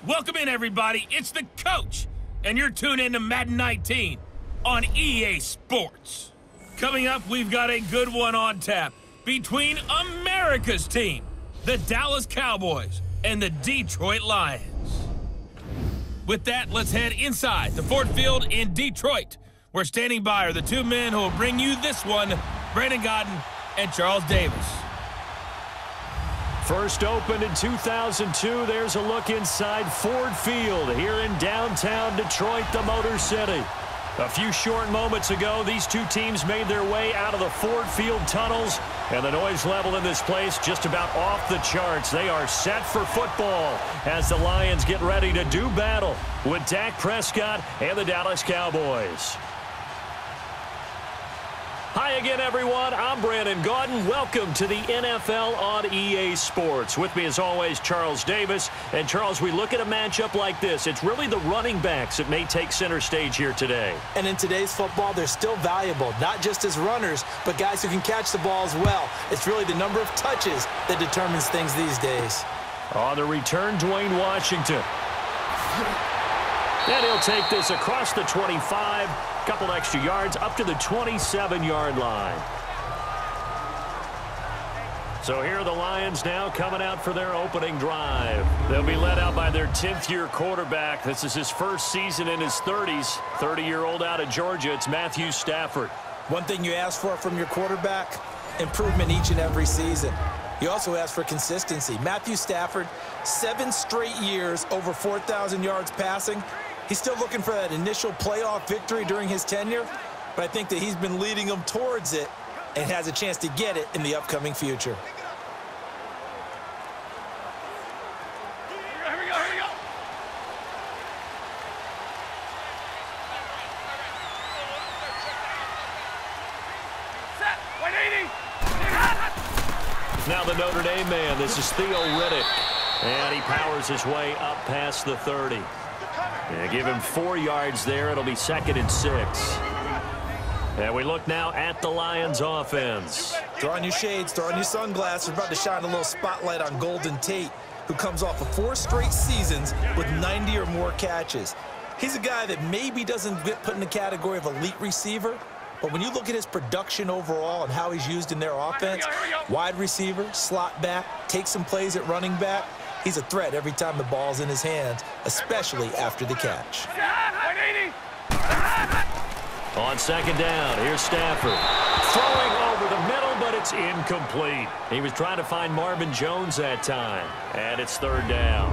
Welcome in, everybody. It's the coach, and you're tuned in to Madden 19 on EA Sports. Coming up, we've got a good one on tap between America's team, the Dallas Cowboys, and the Detroit Lions. With that, let's head inside the Ford Field in Detroit. Where standing by are the two men who will bring you this one, Brandon Godden and Charles Davis. First opened in 2002, there's a look inside Ford Field here in downtown Detroit, the Motor City. A few short moments ago, these two teams made their way out of the Ford Field tunnels, and the noise level in this place just about off the charts. They are set for football as the Lions get ready to do battle with Dak Prescott and the Dallas Cowboys. Hi again, everyone. I'm Brandon Godden. Welcome to the NFL on EA Sports. With me, as always, Charles Davis. And, Charles, we look at a matchup like this. It's really the running backs that may take center stage here today. And in today's football, they're still valuable, not just as runners, but guys who can catch the ball as well. It's really the number of touches that determines things these days. On the return, Dwayne Washington. And he'll take this across the 25, couple extra yards up to the 27-yard line. So here are the Lions now coming out for their opening drive. They'll be led out by their 10th-year quarterback. This is his first season in his 30s. 30-year-old out of Georgia. It's Matthew Stafford. One thing you ask for from your quarterback, improvement each and every season. You also ask for consistency. Matthew Stafford, 7 straight years over 4,000 yards passing. He's still looking for that initial playoff victory during his tenure, but I think that he's been leading them towards it and has a chance to get it in the upcoming future. Here we go. Set, 180. Now the Notre Dame man, this is Theo Riddick, and he powers his way up past the 30. Yeah, give him 4 yards there. It'll be 2nd and 6. And we look now at the Lions offense. Throw on your shades, throw on your sunglasses. We're about to shine a little spotlight on Golden Tate, who comes off of 4 straight seasons with 90 or more catches. He's a guy that maybe doesn't get put in the category of elite receiver, but when you look at his production overall and how he's used in their offense, wide receiver, slot back, take some plays at running back, he's a threat every time the ball's in his hands, especially after the catch. 180. On 2nd down, here's Stafford. Throwing over the middle, but it's incomplete. He was trying to find Marvin Jones that time, and it's 3rd down.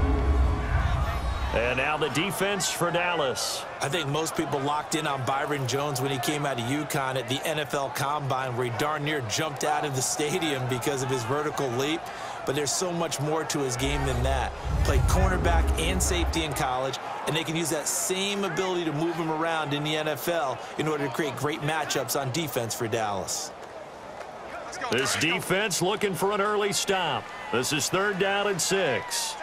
And now the defense for Dallas. I think most people locked in on Byron Jones when he came out of UConn at the NFL Combine, where he darn near jumped out of the stadium because of his vertical leap. But there's so much more to his game than that. Played cornerback and safety in college, and they can use that same ability to move him around in the NFL in order to create great matchups on defense for Dallas. This defense looking for an early stop. This is 3rd down and 6.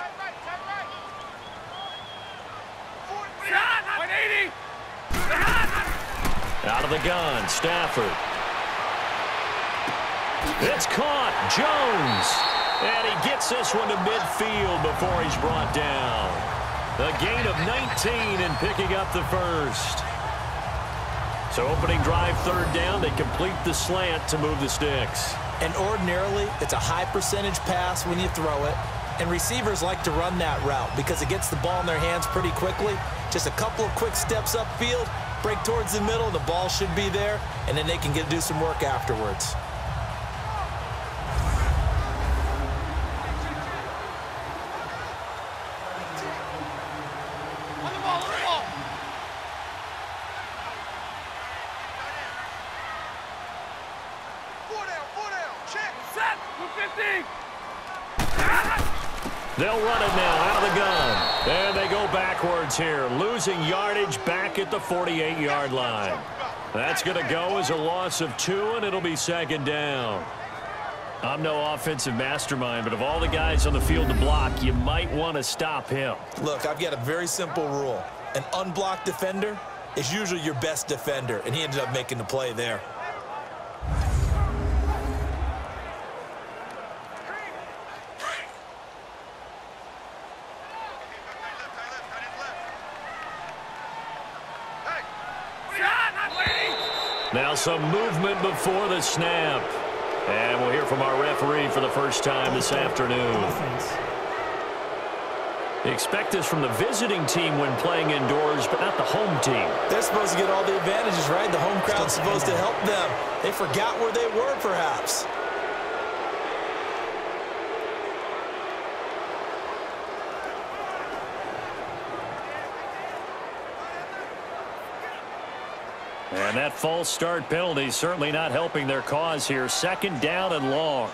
180. Out of the gun, Stafford. It's caught, Jones. And he gets this one to midfield before he's brought down. A gain of 19 and picking up the first. So opening drive, 3rd down, they complete the slant to move the sticks. And ordinarily, it's a high percentage pass when you throw it. And receivers like to run that route because it gets the ball in their hands pretty quickly. Just a couple of quick steps upfield, break towards the middle, the ball should be there, and then they can do some work afterwards. On the ball. 4 down. Check. Set. 250. They'll run it now out of the gun. And they go backwards here, losing yardage back at the 48-yard line. That's going to go as a loss of 2, and it'll be 2nd down. I'm no offensive mastermind, but of all the guys on the field to block, you might want to stop him. Look, I've got a very simple rule. An unblocked defender is usually your best defender, and he ended up making the play there. Now some movement before the snap. And we'll hear from our referee for the first time this afternoon. Expect this from the visiting team when playing indoors, but not the home team. They're supposed to get all the advantages, right? The home crowd's supposed to help them. They forgot where they were, perhaps. And that false start penalty certainly not helping their cause here. Second down and long.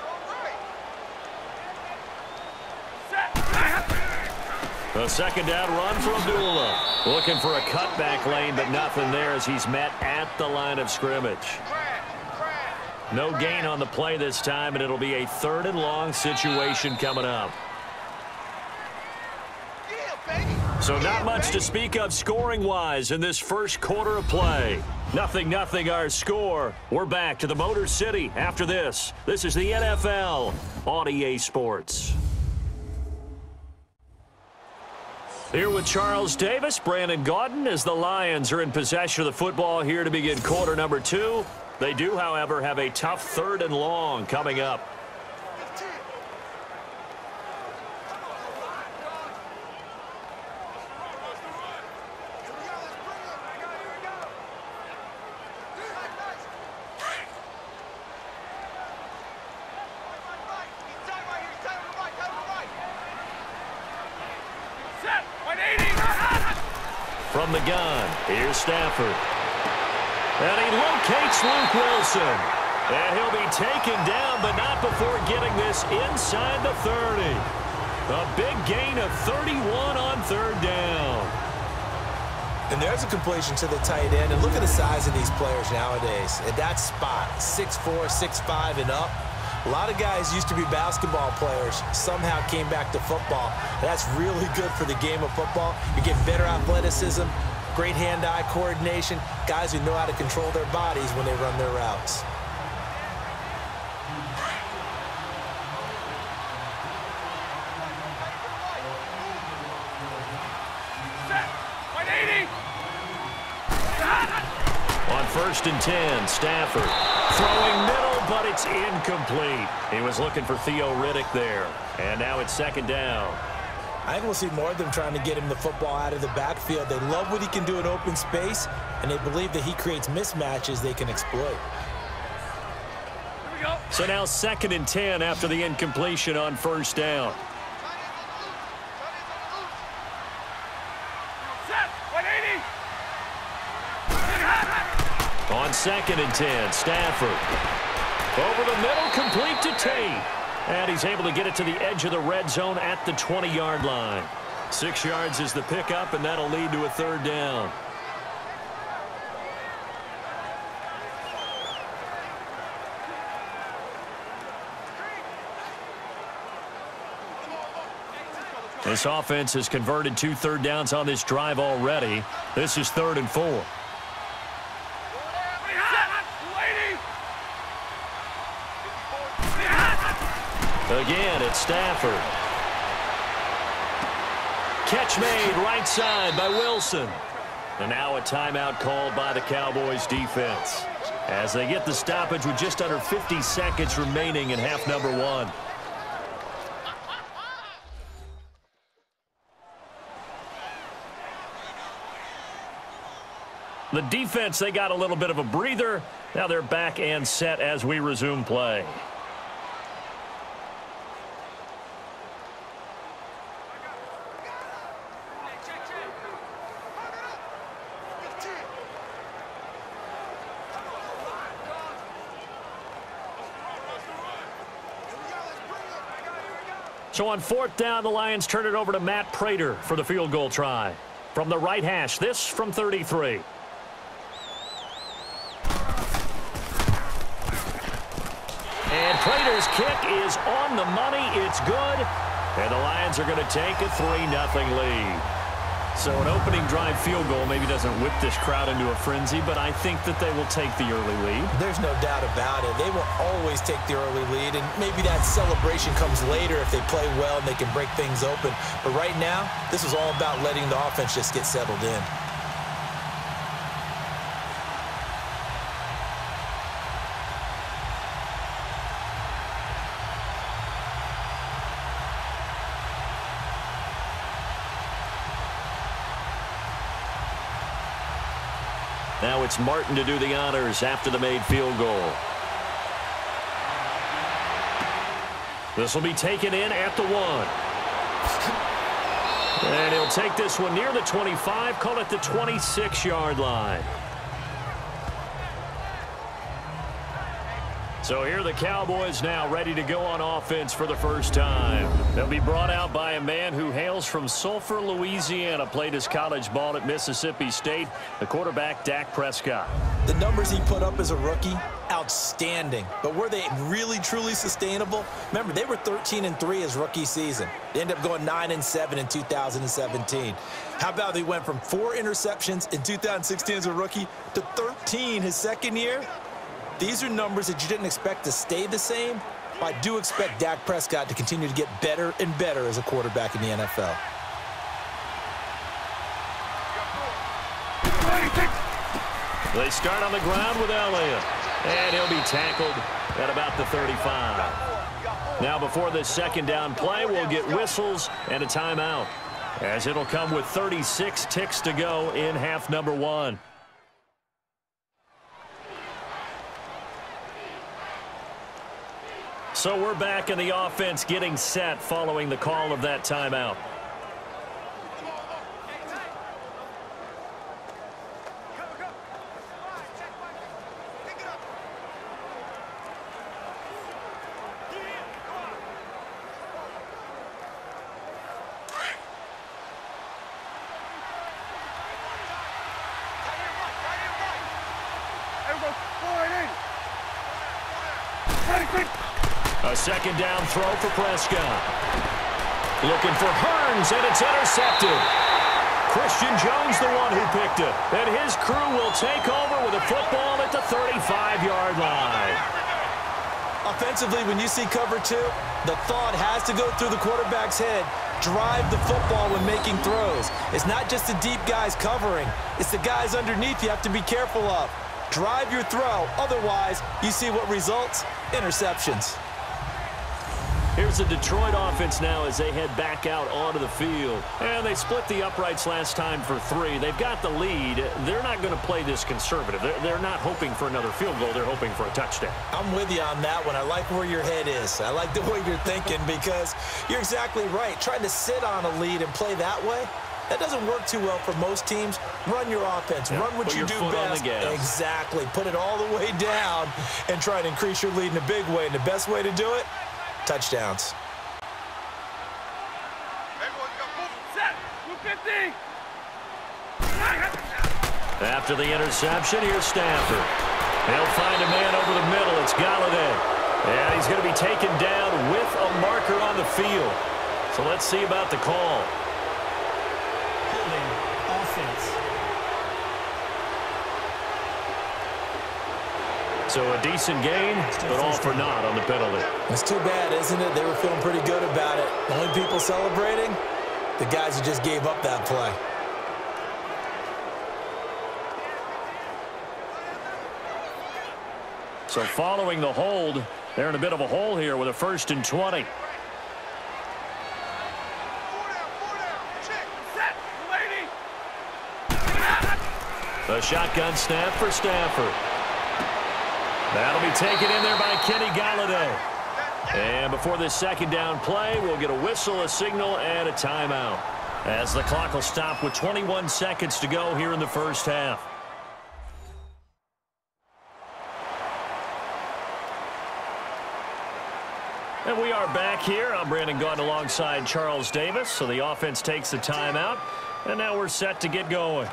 The second down run for Abdullah. Looking for a cutback lane, but nothing there as he's met at the line of scrimmage. No gain on the play this time, and it'll be a third and long situation coming up. So not much to speak of scoring-wise in this first quarter of play. 0-0 our score. We're back to the Motor City after this. This is the NFL on EA Sports. Here with Charles Davis, Brandon Gaudin, as the Lions are in possession of the football here to begin quarter number 2. They do, however, have a tough third and long coming up. From the gun, here's Stafford. And he locates Luke Wilson. And he'll be taken down, but not before getting this inside the 30. A big gain of 31 on third down. And there's a completion to the tight end. And look at the size of these players nowadays. At that spot, 6'4", 6'5", and up. A lot of guys used to be basketball players, somehow came back to football. That's really good for the game of football. You get better athleticism, great hand-eye coordination, guys who know how to control their bodies when they run their routes. On 1st and 10, Stafford throwing middle, but it's incomplete. He was looking for Theo Riddick there. And now it's second down. I think we'll see more of them trying to get him the football out of the backfield. They love what he can do in open space, and they believe that he creates mismatches they can exploit. So now 2nd and 10 after the incompletion on 1st down. On 2nd and 10, Stafford. Over the middle, complete to Tate. And he's able to get it to the edge of the red zone at the 20-yard line. 6 yards is the pickup, and that'll lead to a third down. This offense has converted 2 third downs on this drive already. This is 3rd and 4. Again, it's Stafford. Catch made right side by Wilson. And now a timeout called by the Cowboys defense as they get the stoppage with just under 50 seconds remaining in half number 1. The defense, they got a little bit of a breather. Now they're back and set as we resume play. So on 4th down, the Lions turn it over to Matt Prater for the field goal try. From the right hash, this from 33. And Prater's kick is on the money. It's good. And the Lions are going to take a 3-0 lead. So an opening drive field goal maybe doesn't whip this crowd into a frenzy, but I think that they will take the early lead. There's no doubt about it. They will always take the early lead, and maybe that celebration comes later if they play well and they can break things open. But right now, this is all about letting the offense just get settled in. Now it's Martin to do the honors after the made field goal. This will be taken in at the 1. And he'll take this one near the 25, call it the 26-yard line. So here are the Cowboys now ready to go on offense for the first time. They'll be brought out by a man who hails from Sulphur, Louisiana, played his college ball at Mississippi State, the quarterback Dak Prescott. The numbers he put up as a rookie, outstanding. But were they really, truly sustainable? Remember, they were 13-3 his rookie season. They ended up going 9-7 in 2017. How about they went from 4 interceptions in 2016 as a rookie to 13 his second year? These are numbers that you didn't expect to stay the same, but I do expect Dak Prescott to continue to get better and better as a quarterback in the NFL. They start on the ground with Elliott, and he'll be tackled at about the 35. Now before this second down play, we'll get whistles and a timeout, as it'll come with 36 ticks to go in half number 1. So we're back in the offense getting set following the call of that timeout. A second down throw for Prescott. Looking for Hearns, and it's intercepted. Christian Jones the one who picked it. And his crew will take over with a football at the 35-yard line. Offensively, when you see cover 2, the thought has to go through the quarterback's head. Drive the football when making throws. It's not just the deep guys covering. It's the guys underneath you have to be careful of. Drive your throw. Otherwise, you see what results? Interceptions. Here's the Detroit offense now as they head back out onto the field. And they split the uprights last time for 3. They've got the lead. They're not going to play this conservative. They're not hoping for another field goal. They're hoping for a touchdown. I'm with you on that one. I like where your head is. I like the way you're thinking because you're exactly right. Trying to sit on a lead and play that way, that doesn't work too well for most teams. Run your offense. Run what you do best. Exactly. Put it all the way down and try to increase your lead in a big way. And the best way to do it, touchdowns. After the interception, here's Stafford. He'll find a man over the middle. It's Galladay. And he's going to be taken down with a marker on the field. So let's see about the call. Holding offense. So a decent gain, but all for naught on the penalty. It's too bad, isn't it? They were feeling pretty good about it. The only people celebrating, the guys who just gave up that play. So following the hold, they're in a bit of a hole here with a 1st and 20. The shotgun snap for Stafford. That'll be taken in there by Kenny Galladay. And before this second down play, we'll get a whistle, a signal, and a timeout, as the clock will stop with 21 seconds to go here in the first half. And we are back here. I'm Brandon Gaudin alongside Charles Davis. So the offense takes the timeout, and now we're set to get going.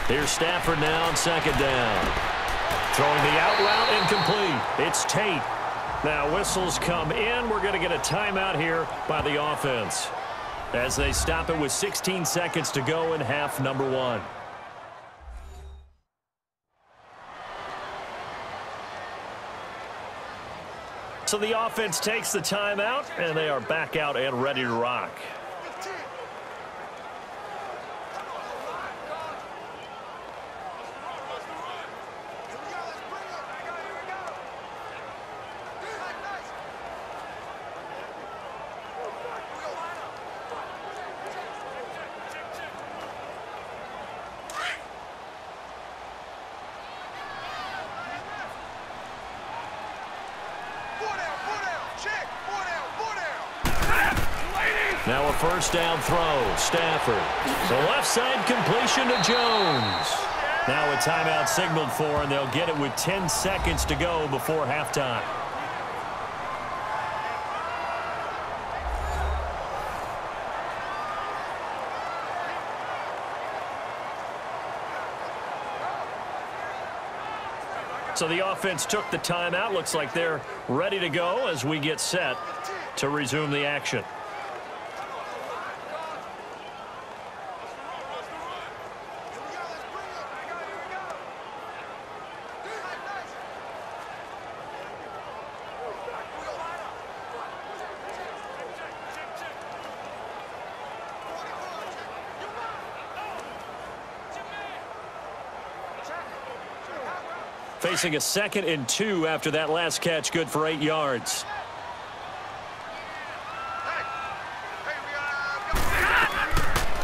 Here's Stafford now on second down. Throwing the out route incomplete. It's Tate. Now whistles come in. We're going to get a timeout here by the offense, as they stop it with 16 seconds to go in half number 1. So the offense takes the timeout, and they are back out and ready to rock. Now a first down throw. Stafford. The left side completion to Jones. Now a timeout signaled for, and they'll get it with 10 seconds to go before halftime. So the offense took the timeout. Looks like they're ready to go as we get set to resume the action. Facing a 2nd and 2 after that last catch, good for 8 yards.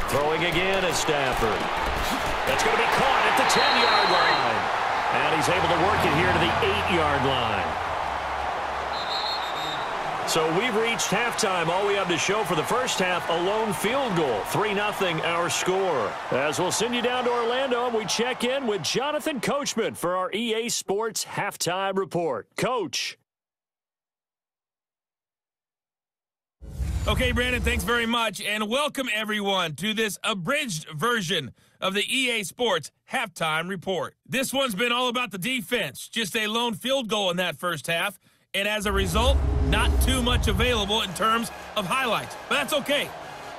Throwing again at Stafford. That's going to be caught at the 10-yard line. And he's able to work it here to the 8-yard line. So we've reached halftime. All we have to show for the first half, a lone field goal. 3-0 our score. As we'll send you down to Orlando, we check in with Jonathan Coachman for our EA Sports Halftime Report. Coach. Okay, Brandon, thanks very much, and welcome everyone to this abridged version of the EA Sports Halftime Report. This one's been all about the defense, just a lone field goal in that first half, and as a result, not too much available in terms of highlights. But that's okay.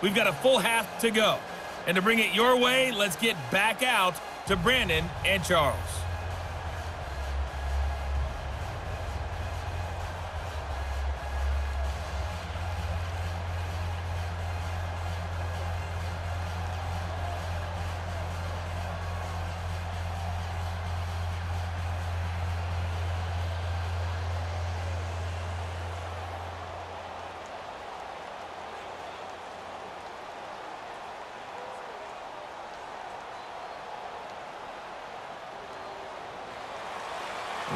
We've got a full half to go. And to bring it your way, let's get back out to Brandon and Charles.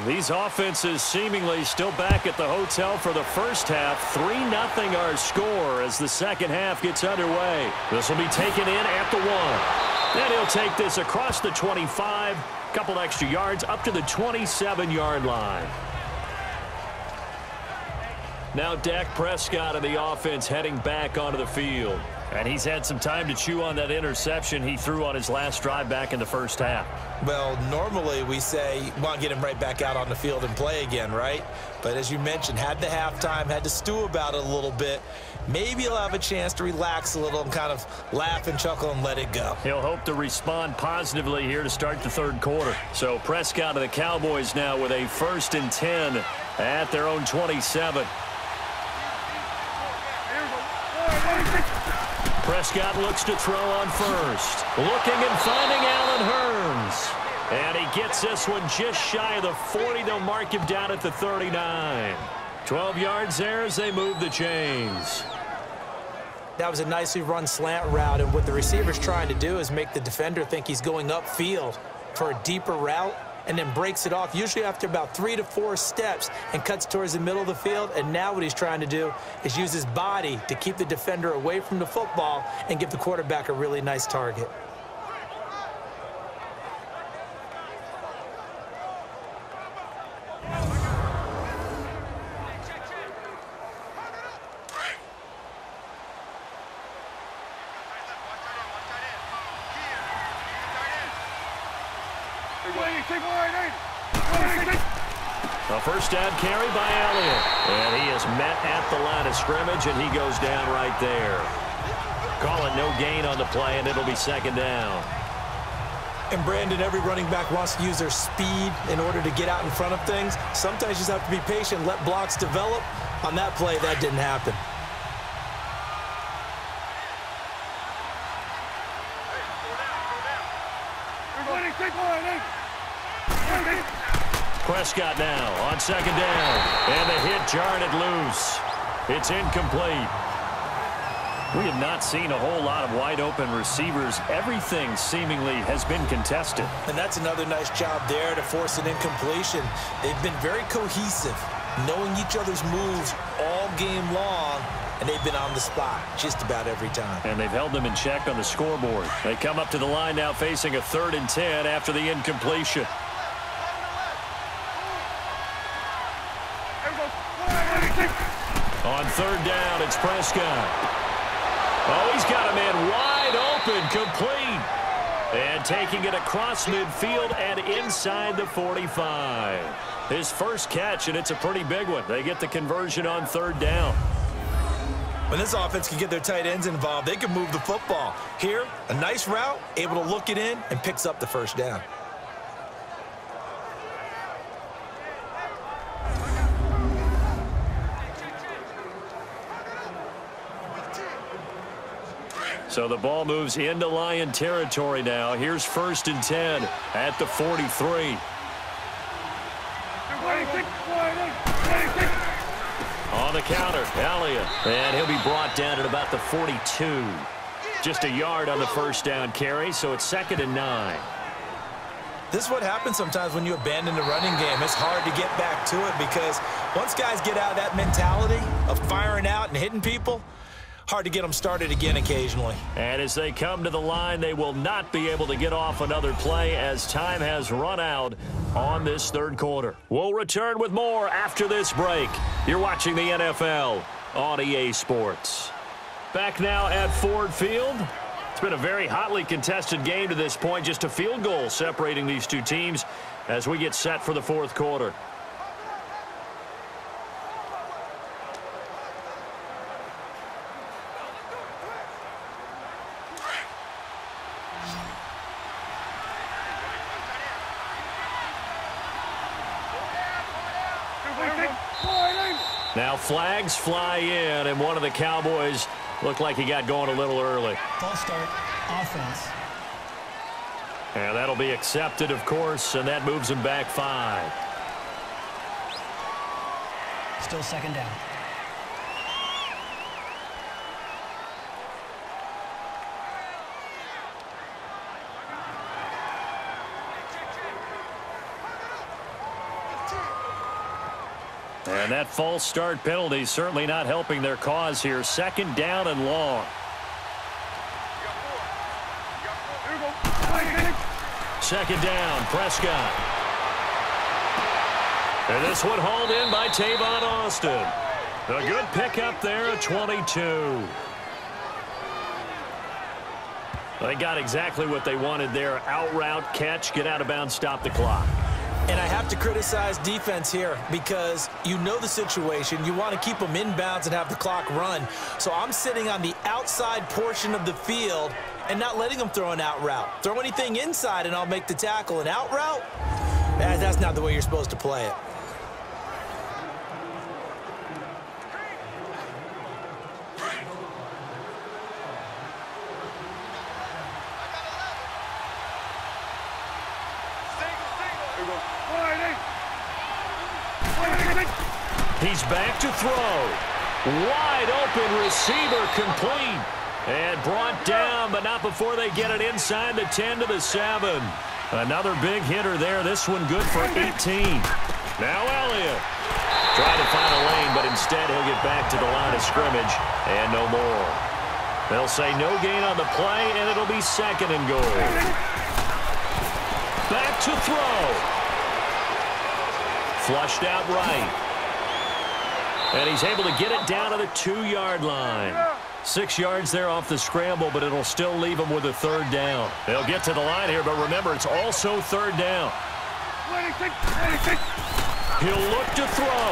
These offenses seemingly still back at the hotel for the first half. 3-0 our score as the second half gets underway. This will be taken in at the 1. Then he'll take this across the 25, couple extra yards up to the 27-yard line. Now Dak Prescott of the offense heading back onto the field. And he's had some time to chew on that interception he threw on his last drive back in the first half. Well, normally we say you want to get him right back out on the field and play again, right? But as you mentioned, had the halftime, had to stew about it a little bit. Maybe he'll have a chance to relax a little and kind of laugh and chuckle and let it go. He'll hope to respond positively here to start the third quarter. So Prescott of the Cowboys now with a 1st and 10 at their own 27. Prescott looks to throw on first. Looking and finding Allen Hurns. And he gets this one just shy of the 40. They'll mark him down at the 39. 12 yards there as they move the chains. That was a nicely run slant route, and what the receiver's trying to do is make the defender think he's going upfield for a deeper route, and then breaks it off, usually after about 3 to 4 steps, and cuts towards the middle of the field. And now what he's trying to do is use his body to keep the defender away from the football and give the quarterback a really nice target. A first down carry by Elliott. And he is met at the line of scrimmage, and he goes down right there. Call it no gain on the play, and it'll be 2nd down. And Brandon, every running back wants to use their speed in order to get out in front of things. Sometimes you just have to be patient, let blocks develop. On that play, that didn't happen. Prescott now on second down. And the hit jarred it loose. It's incomplete. We have not seen a whole lot of wide-open receivers. Everything seemingly has been contested. And that's another nice job there to force an incompletion. They've been very cohesive, knowing each other's moves all game long, and they've been on the spot just about every time. And they've held them in check on the scoreboard. They come up to the line now facing a 3rd and 10 after the incompletion. On 3rd down, it's Prescott. Oh, he's got a man wide open, complete. And taking it across midfield and inside the 45. His first catch, and it's a pretty big one. They get the conversion on 3rd down. When this offense can get their tight ends involved, they can move the football. Here, a nice route, able to look it in, and picks up the 1st down. So the ball moves into Lion territory now. Here's 1st and 10 at the 43. On the counter, Elliott. And he'll be brought down at about the 42. Just a yard on the 1st down carry, so it's 2nd and 9. This is what happens sometimes when you abandon the running game. It's hard to get back to it because once guys get out of that mentality of firing out and hitting people, hard to get them started again occasionally. And as they come to the line, they will not be able to get off another play as time has run out on this 3rd quarter. We'll return with more after this break. You're watching the NFL on EA Sports. Back now at Ford Field. It's been a very hotly contested game to this point. Just a field goal separating these two teams as we get set for the 4th quarter. Now flags fly in, and one of the Cowboys looked like he got going a little early. False start, offense. And that'll be accepted, of course, and that moves him back 5. Still 2nd down. And that false start penalty certainly not helping their cause here. 2nd down and long. 2nd down, Prescott. And this one hauled in by Tavon Austin. A good pickup there at 22. They got exactly what they wanted there. Out route, catch, get out of bounds, stop the clock. And I have to criticize defense here because you know the situation. You want to keep them inbounds and have the clock run. So I'm sitting on the outside portion of the field and not letting them throw an out route. Throw anything inside and I'll make the tackle. An out route? That's not the way you're supposed to play it. He's back to throw. Wide open receiver, complete. And brought down, but not before they get it inside the 10 to the 7. Another big hitter there. This one good for 18. Now Elliott. Trying to find a lane, but instead he'll get back to the line of scrimmage and no more. They'll say no gain on the play, and it'll be 2nd and goal. Back to throw. Flushed out right. And he's able to get it down to the 2-yard line. 6 yards there off the scramble, but it'll still leave him with a 3rd down. They'll get to the line here, but remember, it's also 3rd down. He'll look to throw.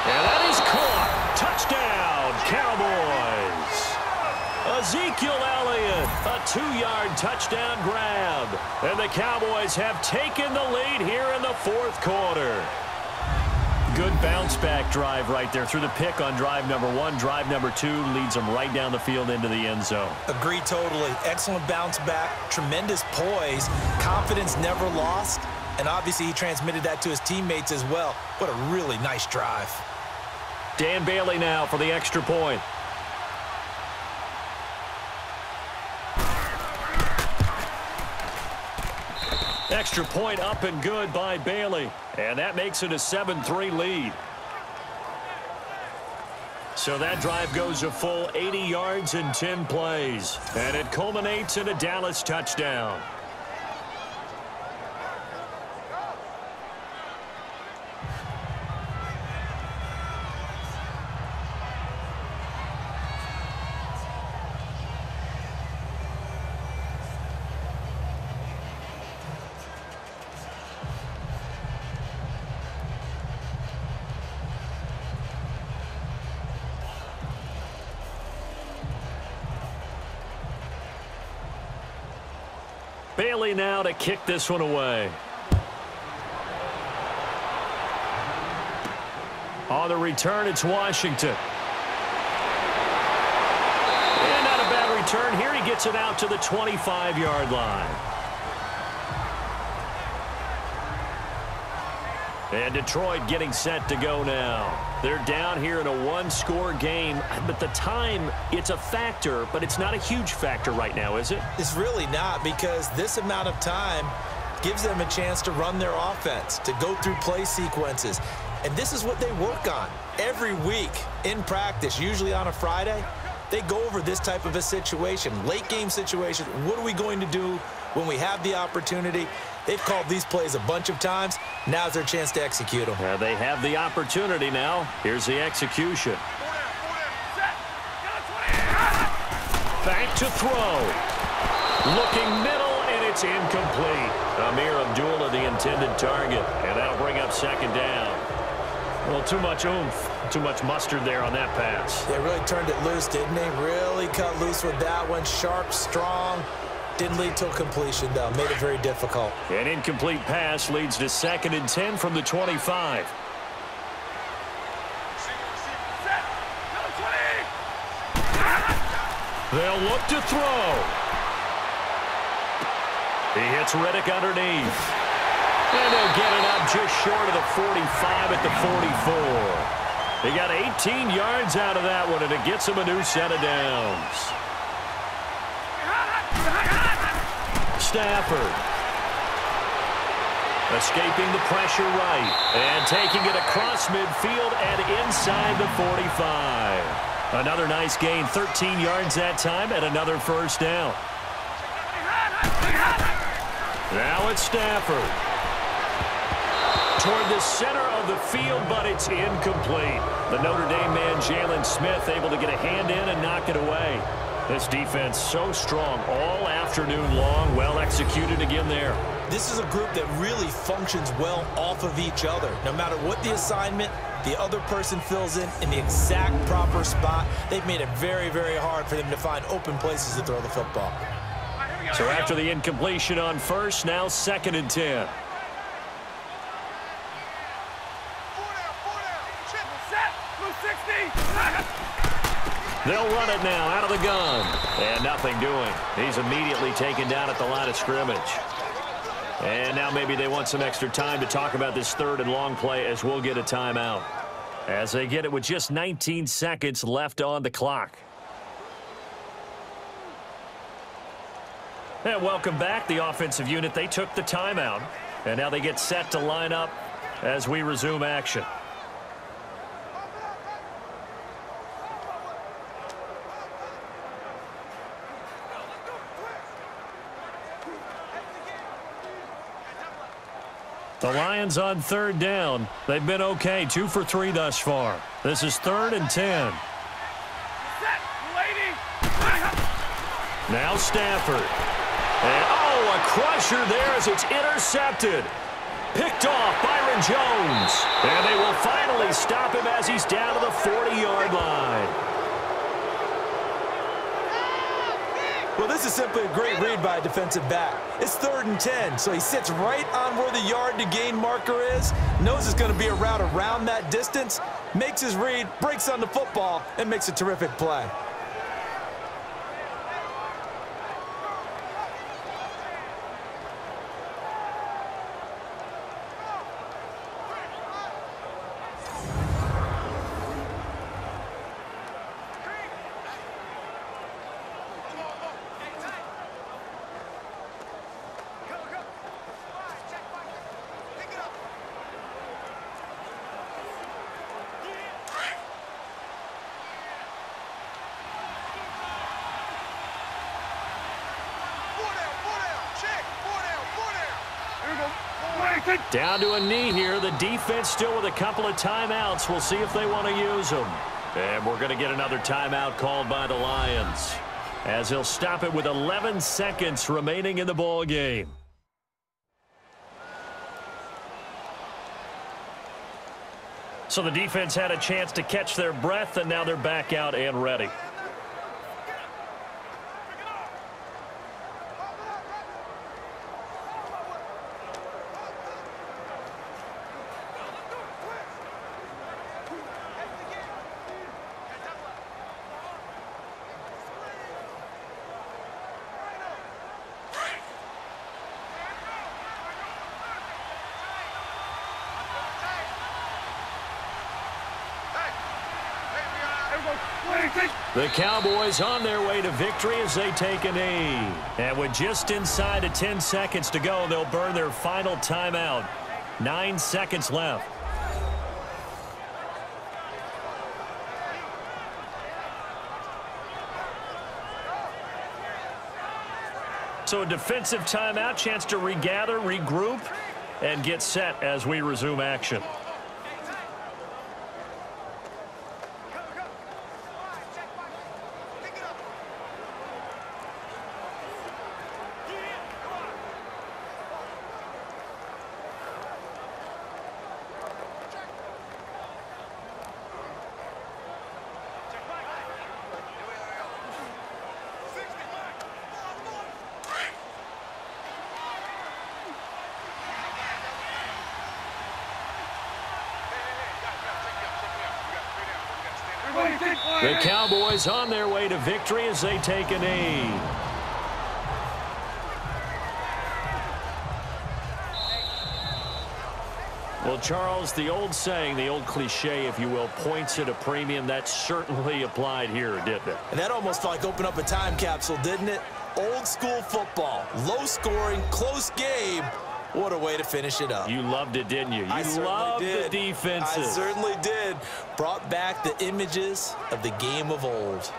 And that is caught. Touchdown, Cowboys. Ezekiel Elliott, a 2-yard touchdown grab. And the Cowboys have taken the lead here in the fourth quarter. Good bounce-back drive right there through the pick on drive number 1. Drive number 2 leads them right down the field into the end zone. Agree totally. Excellent bounce back, tremendous poise, confidence never lost, and obviously he transmitted that to his teammates as well. What a really nice drive. Dan Bailey now for the extra point. Extra point up and good by Bailey. And that makes it a 7-3 lead. So that drive goes a full 80 yards in 10 plays. And it culminates in a Dallas touchdown. Bailey now to kick this one away. On the return, it's Washington. And not a bad return here. He gets it out to the 25-yard line. And Detroit getting set to go now. They're down here in a one-score game, but the time, it's a factor, but it's not a huge factor right now, is it? It's really not, because this amount of time gives them a chance to run their offense, to go through play sequences. And this is what they work on every week in practice, usually on a Friday. They go over this type of a situation, late game situation. What are we going to do when we have the opportunity? They've called these plays a bunch of times. Now's their chance to execute them. They have the opportunity now. Here's the execution. Back to throw. Looking middle, and it's incomplete. Amir Abdullah, the intended target, and that'll bring up second down. Well, too much oomph, too much mustard there on that pass. They really turned it loose, didn't they? Really cut loose with that one. Sharp, strong. Didn't lead to a completion, though. Made it very difficult. An incomplete pass leads to 2nd and 10 from the 25. They'll look to throw. He hits Riddick underneath. And they'll get it up just short of the 45 at the 44. They got 18 yards out of that one, and it gets them a new set of downs. Stafford. Escaping the pressure right. And taking it across midfield and inside the 45. Another nice gain, 13 yards that time, and another first down. Now it's Stafford. Toward the center of the field, but it's incomplete. The Notre Dame man, Jalen Smith, able to get a hand in and knock it away. This defense so strong all afternoon long. Well executed again there. This is a group that really functions well off of each other. No matter what the assignment, the other person fills in the exact proper spot. They've made it very, very hard for them to find open places to throw the football. So after the incompletion on first, now 2nd and 10. They'll run it now out of the gun. And nothing doing. He's immediately taken down at the line of scrimmage. And now maybe they want some extra time to talk about this 3rd and long play, as we'll get a timeout. As they get it with just 19 seconds left on the clock. And welcome back. The offensive unit, they took the timeout. And now they get set to line up as we resume action. The Lions on 3rd down. They've been okay, 2 for 3 thus far. This is 3rd and 10. Now Stafford. And a crusher there as it's intercepted. Picked off Byron Jones. And they will finally stop him as he's down to the 40-yard line. Well, this is simply a great read by a defensive back. It's 3rd and 10, so he sits right on where the yard to gain marker is, knows it's going to be a route around that distance, makes his read, breaks on the football, and makes a terrific play. Down to a knee here. The defense still with a couple of timeouts. We'll see if they want to use them. And we're going to get another timeout called by the Lions, as he'll stop it with 11 seconds remaining in the ball game. So the defense had a chance to catch their breath, and now they're back out and ready. The Cowboys on their way to victory as they take a knee. And with just inside of 10 seconds to go, they'll burn their final timeout. 9 seconds left. So a defensive timeout, chance to regather, regroup, and get set as we resume action. The Cowboys on their way to victory as they take a knee. Well, Charles, the old saying, the old cliche, if you will, points at a premium, that certainly applied here, didn't it? And that almost felt like opened up a time capsule, didn't it? Old school football, low scoring, close game. What a way to finish it up. You loved it, didn't you? You loved the defenses. I certainly did. Brought back the images of the game of old.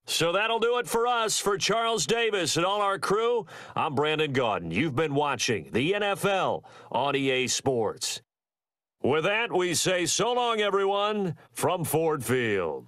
So that'll do it for us. For Charles Davis and all our crew, I'm Brandon Gaudin. You've been watching the NFL on EA Sports. With that, we say so long, everyone, from Ford Field.